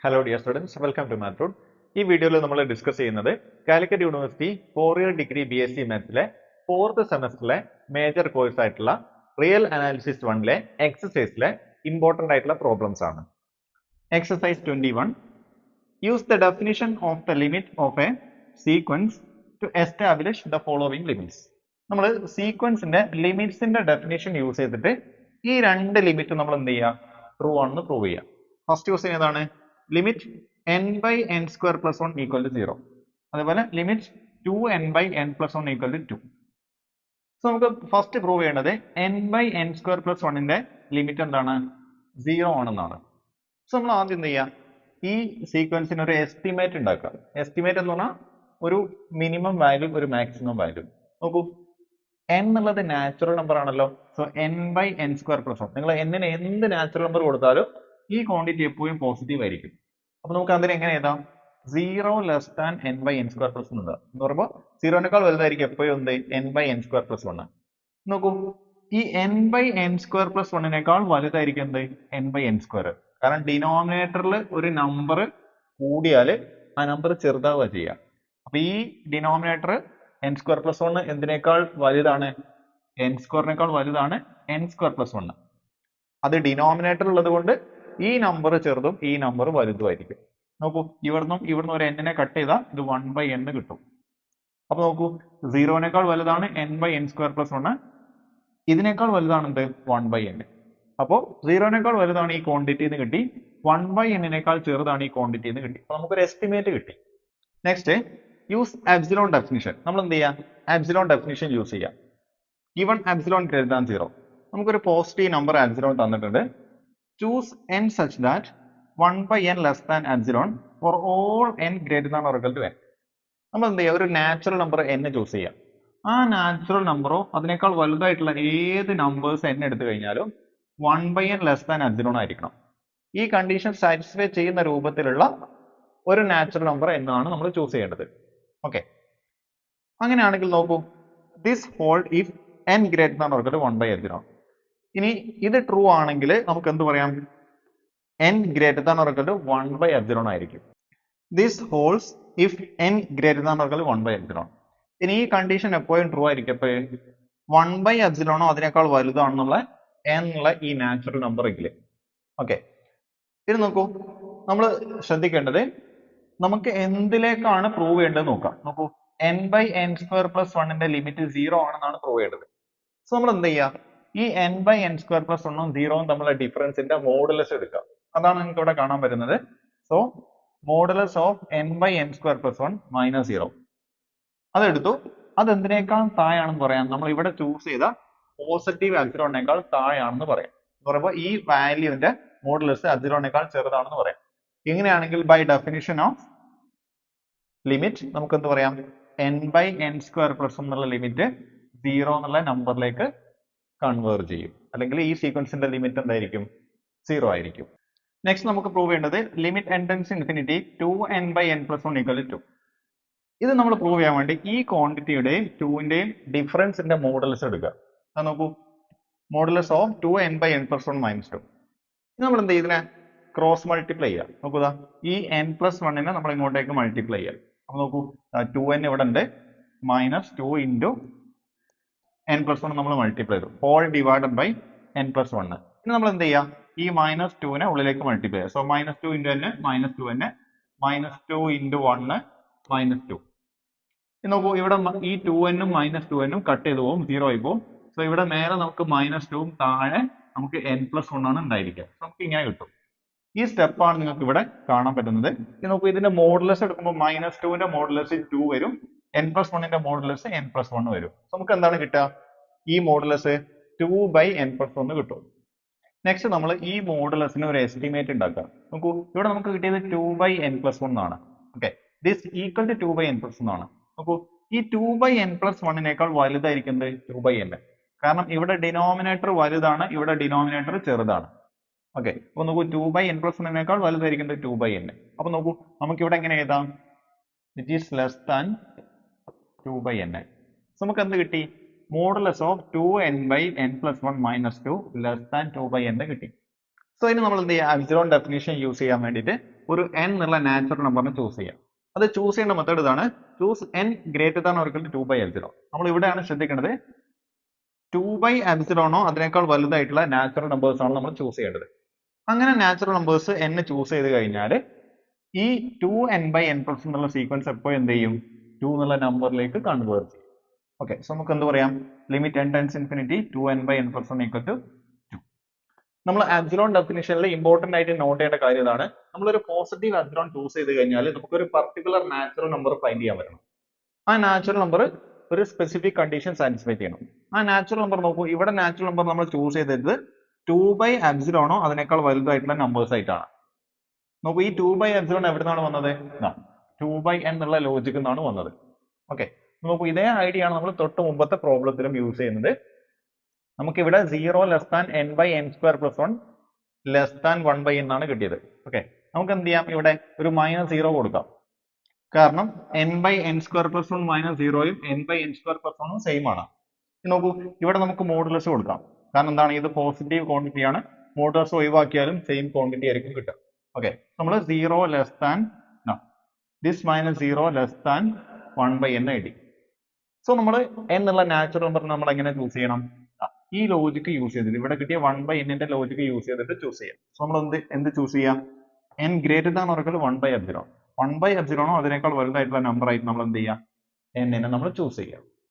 Hello dear students, welcome to Math Root. ഈ വീഡിയോയിൽ നമ്മൾ ഡിസ്കസ് ചെയ്യുന്നത് Calicut university 4-year degree BSc മാത്സിലെ 4th സെമസ്റ്ററിലെ മേജർ കോഴ്സ് ആയിട്ടുള്ള റിയൽ അനാലിസിസ് 1ലെ എക്സസൈസിലെ ഇമ്പോർട്ടന്റ് ആയിട്ടുള്ള പ്രോബ്ലംസ് ആണ്. Exercise 21. Use the definition of the limit of a sequence to establish the following limits. നമ്മൾ സീക്വൻസിന്റെ ലിമിറ്റ്സിന്റെ ഡെഫിനിഷൻ യൂസ് ചെയ്തിട്ട് ഈ രണ്ട് ലിമിറ്റ് നമ്മൾ എന്ത് ചെയ്യുക, ട്രൂ ആണെന്ന് പ്രൂവ് ചെയ്യുക. ഫസ്റ്റ് യൂസ് ചെയ്യുന്നതാണ് ലിമിറ്റ് n/n² + 1 = 0. അതേപോലെ ലിമിറ്റ് 2n/n + 1 = 2. സോ നമുക്ക് ഫസ്റ്റ് പ്രൂവ് ചെയ്യേണ്ടത് n/n² + 1ന്റെ ലിമിറ്റ് എന്താണ്, 0 ആണെന്നാണ്. സോ നമ്മൾ ആദ്യം എന്ത് ചെയ്യുക, ഈ സീക്വൻസിന് ഒരു എസ്റ്റിമേറ്റ് ഉണ്ടാക്കുക. എസ്റ്റിമേറ്റ് എന്ന് പറഞ്ഞാൽ ഒരു മിനിമം വാല്യൂ ഒരു മാക്സിമം വാല്യൂ. നോക്കൂ, n എന്നുള്ളത് നാച്ചുറൽ നമ്പർ ആണല്ലോ. സോ n/n² + 1, നിങ്ങൾ n-ന് എന്ത് നാച്ചുറൽ നമ്പർ കൊടുത്താലും ഈ ക്വാണ്ടിറ്റി എപ്പോഴും പോസിറ്റീവ് ആയിരിക്കും. അപ്പൊ നമുക്ക് അതിന് എങ്ങനെ എഴുതാം, 0 ലെസ് ദാൻ n/n² + 1 എന്ന് പറയുമ്പോൾ 0-നേക്കാൾ വലുതായിരിക്കും എപ്പോഴും എന്ത്, n/n² + 1. നോക്കൂ, ഈ n/n² + 1-നേക്കാൾ വലുതായിരിക്കും എന്ത്, n/n². കാരണം ഡിനോമിനേറ്ററിൽ ഒരു നമ്പർ കൂടിയാൽ ആ നമ്പർ ചെറുതാവുക ചെയ്യുക. അപ്പൊ ഈ ഡിനോമിനേറ്റർ n² + 1 എന്തിനേക്കാൾ വലുതാണ്, n²-നേക്കാൾ വലുതാണ് n² + 1. അത് ഡിനോമിനേറ്റർ ഉള്ളത് കൊണ്ട് ഈ നമ്പർ ചെറുതും ഈ നമ്പർ വലുതുമായിരിക്കും. നോക്കൂ, ഇവിടുന്ന് ഒരു n-നെ കട്ട് ചെയ്താൽ ഇത് 1/n കിട്ടും. അപ്പൊ നോക്കൂ, 0-നേക്കാൾ വലുതാണ് n/n² + 1, ഇതിനേക്കാൾ വലുതാണ് എന്ത്, 1/n. അപ്പോൾ 0-നേക്കാൾ വലുതാണ് ഈ ക്വാണ്ടിറ്റി എന്ന് കിട്ടി, 1/n-നേക്കാൾ ചെറുതാണ് ഈ ക്വാണ്ടിറ്റി എന്ന് കിട്ടി. അപ്പൊ നമുക്കൊരു എസ്റ്റിമേറ്റ് കിട്ടി. Next, use epsilon definition. നമ്മൾ എന്ത് ചെയ്യാം, എപ്സിലോൺ ഡെഫിനിഷൻ യൂസ് ചെയ്യാം. given epsilon greater than 0, നമുക്കൊരു പോസിറ്റീവ് നമ്പർ എപ്സിലോൺ തന്നിട്ടുണ്ട്. Choose n such that 1/n less than epsilon for all n greater than or equal to n. നമ്മൾ എന്ത് ചെയ്യുക, ഒരു നാച്ചുറൽ നമ്പർ n ചൂസ് ചെയ്യാം. ആ natural നമ്പറോ അതിനേക്കാൾ വലുതായിട്ടുള്ള ഏത് നമ്പേഴ്സ് n എടുത്തു കഴിഞ്ഞാലും 1/n less than epsilon ആയിരിക്കണം. ഈ കണ്ടീഷൻ സാറ്റിസ്ഫൈ ചെയ്യുന്ന രൂപത്തിലുള്ള ഒരു നാച്ചുറൽ നമ്പർ എന്നാണ് നമ്മൾ ചൂസ് ചെയ്യേണ്ടത്. ഓക്കെ, അങ്ങനെയാണെങ്കിൽ നോക്കൂ, this hold if n greater than or equal to 1/epsilon. ഇനി ഇത് ട്രൂ ആണെങ്കിൽ നമുക്ക് എന്ത് പറയാം, n greater than or equal to 1/epsilon ആയിരിക്കും. This holds if n greater than or equal to 1/epsilon. ഇനി ഈ കണ്ടീഷൻ എപ്പോഴും ട്രൂ ആയിരിക്കും എപ്പോഴും 1/epsilon അതിനേക്കാൾ വലുതാണെന്നുള്ള എന്നുള്ള ഈ നാച്ചുറൽ നമ്പർ എങ്കിൽ. ഓക്കെ, ഇത് നോക്കൂ, നമ്മൾ ശ്രദ്ധിക്കേണ്ടത് നമുക്ക് എന്തിലേക്കാണ് പ്രൂവ് ചെയ്യേണ്ടത് നോക്കാം. നോക്കൂ, n/n² + 1ന്റെ ലിമിറ്റ് 0 ആണെന്നാണ് പ്രൂവ് ചെയ്യേണ്ടത്. സോ നമ്മൾ എന്ത് ചെയ്യുക, ഈ n/n² + 1ഉം 0ഉം തമ്മിലുള്ള ഡിഫറൻസിന്റെ മോഡുലസ് എടുക്കുക. അതാണ് നിങ്ങൾക്ക് ഇവിടെ കാണാൻ പറ്റുന്നത്. സോ മോഡുലസ് ഓഫ് n/n² + 1 - 0 അതെടുത്തു. അത് എന്തിനേക്കാൾ താഴെയാണെന്ന് പറയാം, നമ്മൾ ഇവിടെ ചൂസ് ചെയ്ത പോസിറ്റീവ് എപ്സിലോണിനേക്കാൾ താഴെയാണെന്ന് പറയാം. എന്ന് പറയുമ്പോൾ ഈ വാല്യൂവിന്റെ മോഡുലസ് എപ്സിലോണിനേക്കാൾ ചെറുതാണെന്ന് പറയാം. ഇങ്ങനെയാണെങ്കിൽ ബൈ ഡെഫിനിഷൻ ഓഫ് ലിമിറ്റ് നമുക്ക് എന്ത് പറയാം, n/n² + 1 എന്നുള്ള ലിമിറ്റ് 0 എന്നുള്ള നമ്പറിലേക്ക് കൺവേർജ് ചെയ്യും. അല്ലെങ്കിൽ ഈ സീക്വൻസിന്റെ ലിമിറ്റ് എന്തായിരിക്കും, 0 ആയിരിക്കും. നെക്സ്റ്റ് നമുക്ക് പ്രൂവ് ചെയ്യേണ്ടത് limit n tends infinity 2n/n + 1 = 2. ഇത് നമ്മൾ പ്രൂവ് ചെയ്യാൻ വേണ്ടി ഈ ക്വാണ്ടിറ്റിയുടെയും 2ന്റെയും ഡിഫറൻസിന്റെ മോഡുലസ് എടുക്കുക. അത് നോക്കൂ, മോഡുലസ് ഓഫ് 2n/n + 1 - 2. ഇത് നമ്മൾ എന്ത് ചെയ്യുക, ഇതിനെ ക്രോസ് മൾട്ടിപ്ലൈ ചെയ്യുക. നോക്കൂ, ഈ n + 1നെ നമ്മൾ ഇങ്ങോട്ടേക്ക് മൾട്ടിപ്ലൈ ചെയ്യുക. അപ്പൊ നോക്കൂ, 2n ഇവിടെ ഉണ്ട്, -2 × n + 1 നമ്മൾ മൾട്ടിപ്ലൈ ചെയ്തു, ഹോൾ ഡിവൈഡഡ് ബൈ n + 1. ഇനി നമ്മൾ എന്ത് ചെയ്യാം, ഈ -2നെ ഉള്ളിലേക്ക് മൾട്ടിപ്ലൈ ചെയ്യുക. So -2 × n -2n, -2 × 1 -2. നോക്കൂ, ഇവിടെ ഈ 2n-ഉം -2n-ഉം കട്ട് ചെയ്ത് പോകും, 0 ആയി പോകും. സോ ഇവിടെ മേലെ നമുക്ക് -2ഉം താഴെ നമുക്ക് n + 1 ആണ് ഉണ്ടായിരിക്കുക. നമുക്ക് ഇങ്ങനെ കിട്ടും. ഈ സ്റ്റെപ്പാണ് നിങ്ങൾക്ക് ഇവിടെ കാണാൻ പറ്റുന്നത്. നോക്കൂ, ഇതിന്റെ മോഡുലസ് എടുക്കുമ്പോൾ -2ന്റെ മോഡുലസ് 2 വരും, n + 1ന്റെ മോഡുലസ് n + 1 വരും. നമുക്ക് എന്താണ് കിട്ടുക, ഈ മോഡുലസ് 2/n + 1 കിട്ടും. നെക്സ്റ്റ് നമ്മൾ ഈ മോഡുലസിന് ഒരു എസ്റ്റിമേറ്റ് ഉണ്ടാക്കുക. നോക്കൂ, ഇവിടെ നമുക്ക് കിട്ടിയത് 2/n + 1 ആണ്. Okay, this equal to 2/n + 1 ആണ്. നോക്കൂ, ഈ 2/n + 1-നേക്കാൾ വലുതായിരിക്കുന്നത് 2/n. കാരണം ഇവിടെ ഡിനോമിനേറ്റർ വലുതാണ്, ഇവിടെ ഡിനോമിനേറ്റർ ചെറുതാണ്. ഓക്കെ, അപ്പൊ നോക്കൂ, 2/n + 1-നേക്കാൾ വലുതായിരിക്കുന്നത് 2/n. അപ്പൊ നോക്കൂ, നമുക്ക് ഇവിടെ എങ്ങനെ എഴുതാം, it is less than 2/n. So നമുക്ക് എന്ത് കിട്ടി, modulus of 2n/n + 1 - 2 less than 2/n കിട്ടി. സോ ഇനി നമ്മൾ എന്ത് ചെയ്യുക, എപ്സിലോൺ ഡെഫിനിഷൻ യൂസ് ചെയ്യാൻ വേണ്ടിയിട്ട് ഒരു n എന്നുള്ള നാച്ചുറൽ നമ്പറിനെ ചൂസ് ചെയ്യാം. അത് ചൂസ് ചെയ്യേണ്ട മെത്തേഡ് ഇതാണ്. Choose n greater than or equal to 2/epsilon. നമ്മൾ ഇവിടെയാണ് ശ്രദ്ധിക്കേണ്ടത് 2/epsilon ആണോ അതിനേക്കാൾ വലുതായിട്ടുള്ള നാച്ചുറൽ നമ്പേഴ്സ് ആണ് നമ്മൾ ചൂസ് ചെയ്യേണ്ടത്. അങ്ങനെ നാച്ചുറൽ നമ്പേഴ്സ് n ചൂസ് ചെയ്ത് കഴിഞ്ഞാൽ ഈ 2n/n+ എന്നുള്ള സീക്വൻസ് എപ്പോൾ എന്ത് ചെയ്യും? 2 എന്നുള്ള നമ്പറിലേക്ക് കൺവേർട്ട് ചെയ്യും. ഓക്കെ, സോ നമുക്ക് എന്ത് പറയാം? Limit n tends infinity 2n/n+1 equal to 2. നമ്മൾ ആബ്സിലോൺ ഡെഫിനിഷനിൽ ഇമ്പോർട്ടന്റ് ആയിട്ട് നോട്ട് ചെയ്യേണ്ട കാര്യം ഇതാണ്. നമ്മളൊരു പോസിറ്റീവ് ആബ്സിലോൺ ചൂസ് ചെയ്ത് കഴിഞ്ഞാൽ നമുക്കൊരു പർട്ടിക്കുലർ നാച്ചുറൽ നമ്പർ ഫൈൻഡ് ചെയ്യാൻ പറ്റണം. ആ നാച്ചുറൽ നമ്പർ ഒരു സ്പെസിഫിക് കണ്ടീഷൻ സാറ്റിസ്ഫൈ ചെയ്യണം. ആ നാച്ചുറൽ നമ്പർ നോക്കൂ, ഇവിടെ നാച്ചുറൽ നമ്പർ നമ്മൾ ചൂസ് ചെയ്തത് 2/epsilon ആണോ അതിനേക്കാൾ വലുതായിട്ടുള്ള നമ്പേഴ്സ് ആയിട്ടാണ്. നോക്കൂ, ഈ 2/epsilon എവിടെ നിന്നാണ് വന്നത്? 2/n എന്നുള്ള ലോജിക്കിൽ നിന്നാണ് വന്നത്. ഓക്കെ, നോക്കൂ, ഇതേ ഐഡിയ ആണ് നമ്മൾ തൊട്ട് മുമ്പത്തെ പ്രോബ്ലത്തിലും യൂസ് ചെയ്യുന്നത്. നമുക്കിവിടെ 0 less than n/n² + 1 less than 1/n എന്നാണ് കിട്ടിയത്. ഓക്കെ, നമുക്ക് എന്ത് ചെയ്യാം? ഇവിടെ ഒരു -0 കൊടുക്കാം. കാരണം n/n² + 1 -0യും n/n² + 1 സെയിം ആണ്. നോക്കൂ, ഇവിടെ നമുക്ക് മോഡുലസ് കൊടുക്കാം. കാരണം എന്താണ്? ഇത് പോസിറ്റീവ് ക്വാണ്ടിറ്റി ആണ്. മോഡുലസ് ഒഴിവാക്കിയാലും സെയിം ക്വാണ്ടിറ്റി ആയിരിക്കും കിട്ടുക. ഓക്കെ, നമ്മൾ 0 less than this -0 less than 1/n എഴുതി. സോ നമ്മൾ n എന്നുള്ള നാച്ചുറൽ നമ്പർ നമ്മൾ എങ്ങനെ ചൂസ് ചെയ്യണം? ഈ ലോജിക്ക് യൂസ് ചെയ്തിട്ട് ഇവിടെ കിട്ടിയ 1/n ലോജിക്ക് യൂസ് ചെയ്തിട്ട് ചൂസ് ചെയ്യാം. സോ നമ്മൾ എന്ത് ചൂസ് ചെയ്യാം? n greater than or equal to 1/epsilon. 1/epsilon അതിനേക്കാൾ വലുതായിട്ടുള്ള നമ്പർ ആയിട്ട് നമ്മൾ എന്ത് ചെയ്യാം? n നമ്മൾ ചൂസ് ചെയ്യാം.